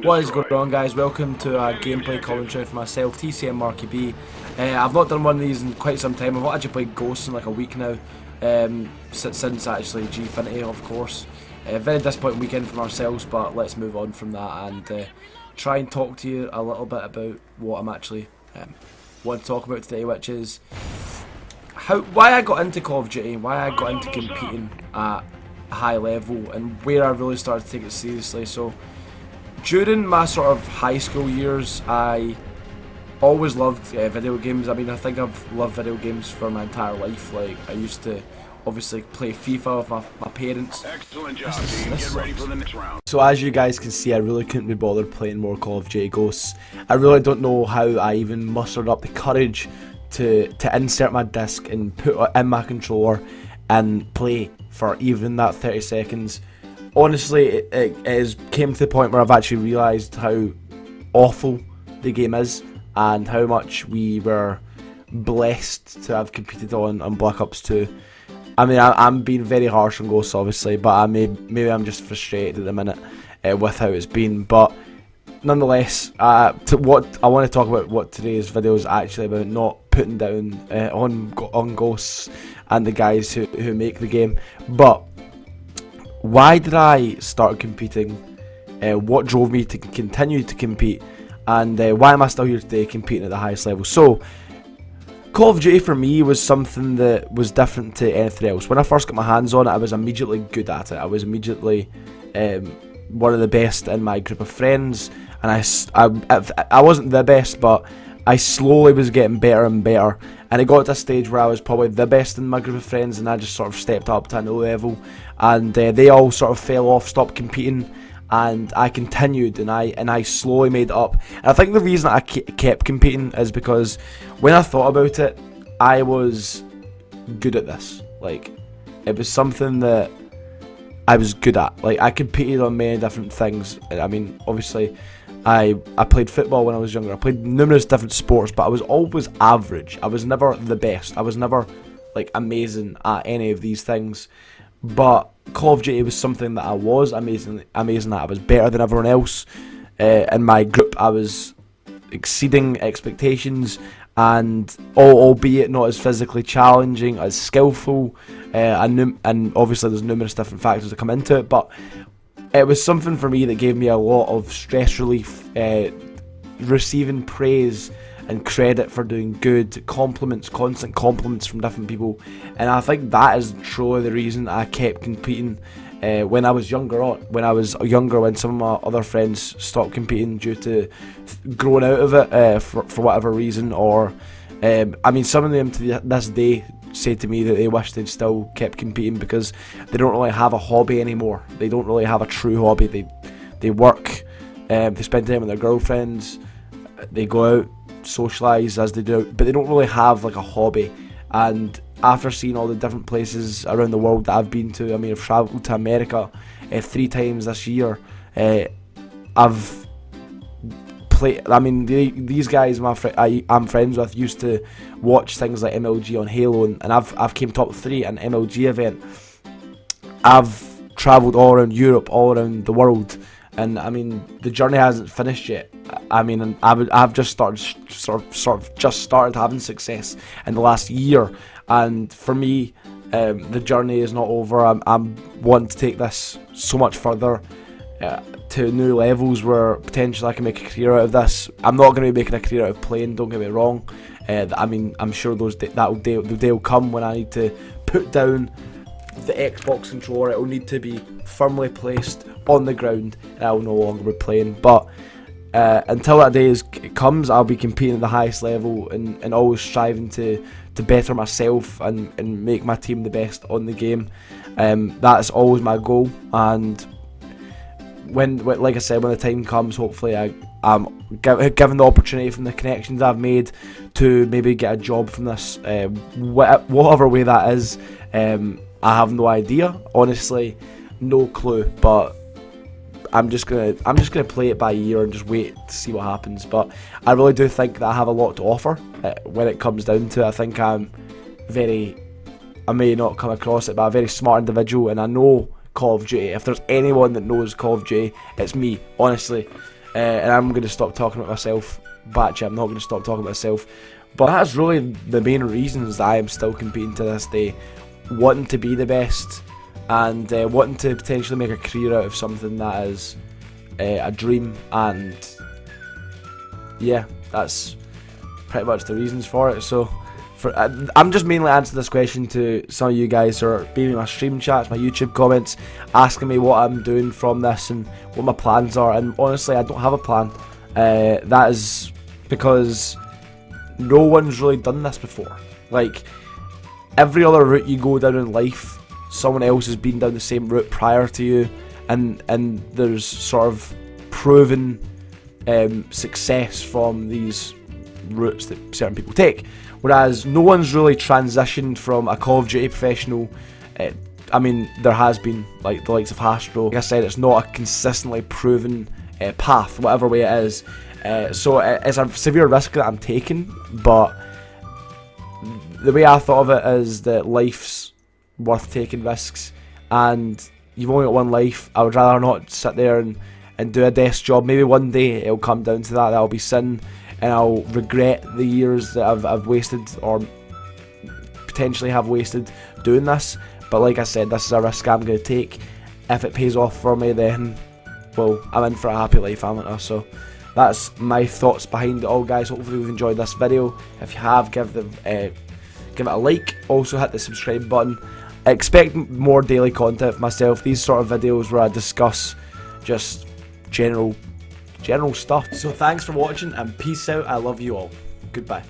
What is going on, guys? Welcome to a gameplay commentary for myself, TC and MarkyB. I've not done one of these in quite some time. I've not actually played Ghosts in like a week now, since actually Gfinity, of course. Very disappointing weekend from ourselves, but let's move on from that and try and talk to you a little bit about what I'm actually want to talk about today, which is why I got into Call of Duty, why I got into competing at a high level, and where I really started to take it seriously. So, during my sort of high school years, I always loved video games. I mean, I think I've loved video games for my entire life. Like, I used to obviously play FIFA with my parents. Excellent job, team. Get ready for the next round. So as you guys can see, I really couldn't be bothered playing more Call of Duty Ghosts. I really don't know how I even mustered up the courage to insert my disc and put it in my controller and play for even that 30 seconds. Honestly, it came to the point where I've actually realised how awful the game is and how much we were blessed to have competed on Black Ops 2. I mean, I'm being very harsh on Ghosts, obviously, but maybe I'm just frustrated at the minute with how it's been. But nonetheless, what I want to talk about, what today's video is actually about, not putting down on Ghosts and the guys who make the game, but why did I start competing? What drove me to continue to compete? And why am I still here today competing at the highest level? So, Call of Duty for me was something that was different to anything else. When I first got my hands on it, I was immediately good at it. I was immediately one of the best in my group of friends. And I wasn't the best, but I slowly was getting better and better. And it got to a stage where I was probably the best in my group of friends, and I just sort of stepped up to a new level. And they all sort of fell off, stopped competing, and I continued, and I slowly made it up. And I think the reason I kept competing is because when I thought about it, I was good at this. Like, it was something that I was good at. Like, I competed on many different things. I mean, obviously, I played football when I was younger. I played numerous different sports, but I was always average. I was never the best. I was never, like, amazing at any of these things. But Call of Duty was something that I was amazing at. I was better than everyone else. In my group, I was exceeding expectations, and albeit not as physically challenging, as skillful, and obviously there's numerous different factors that come into it, but it was something for me that gave me a lot of stress relief, receiving praise and credit for doing good, compliments, constant compliments from different people. And I think that is truly the reason I kept competing when I was younger. When some of my other friends stopped competing due to growing out of it for whatever reason, or I mean, some of them to this day say to me that they wish they'd still kept competing because they don't really have a hobby anymore. They don't really have a true hobby. They work, they spend time with their girlfriends, they go out, socialise as they do, but they don't really have like a hobby. And after seeing all the different places around the world that I've been to, I mean, I've travelled to America 3 times this year. I've played, I mean, these guys I'm friends with used to watch things like MLG on Halo, and I've came top 3 at an MLG event. I've travelled all around Europe, all around the world, and I mean, the journey hasn't finished yet. I mean, I've just started started having success in the last year, and for me, the journey is not over. I'm wanting to take this so much further, to new levels where potentially I can make a career out of this. I'm not going to be making a career out of playing, don't get me wrong. I mean, I'm sure the day will come when I need to put down the Xbox controller. It will need to be firmly placed on the ground, and I will no longer be playing. But until that day comes, I'll be competing at the highest level and always striving to better myself and make my team the best on the game. That's always my goal, and when like I said, when the time comes, hopefully I'm given the opportunity from the connections I've made to maybe get a job from this, whatever way that is. I have no idea, honestly, no clue, but I'm just gonna play it by ear and just wait to see what happens. But I really do think that I have a lot to offer when it comes down to it. I think I may not come across it, but I'm a very smart individual, and I know Call of Duty. If there's anyone that knows Call of Duty, it's me, honestly. and I'm going to stop talking about myself. Batch, I'm not going to stop talking about myself. But that's really the main reasons that I am still competing to this day, wanting to be the best, and wanting to potentially make a career out of something that is a dream. And yeah, that's pretty much the reasons for it. So I'm just mainly answering this question to some of you guys who are being in my stream chats, my YouTube comments, asking me what I'm doing from this and what my plans are. And honestly, I don't have a plan. That is because no one's really done this before. Like, every other route you go down in life, someone else has been down the same route prior to you, and there's sort of proven success from these routes that certain people take. Whereas no one's really transitioned from a Call of Duty professional. I mean, there has been, like, the likes of Hastro. Like I said, it's not a consistently proven path, whatever way it is. So it's a severe risk that I'm taking, but the way I thought of it is that life's worth taking risks, and you've only got one life. I would rather not sit there and do a desk job. Maybe one day it'll come down to that'll be sin, and I'll regret the years that I've wasted, or potentially have wasted, doing this. But like I said, this is a risk I'm going to take. If it pays off for me, then, well, I'm in for a happy life, haven't I? So that's my thoughts behind it all, guys. Hopefully you've enjoyed this video. If you have, give it a like. Also hit the subscribe button. Expect more daily content from myself. These sort of videos where I discuss just general stuff. So thanks for watching, and peace out. I love you all. Goodbye.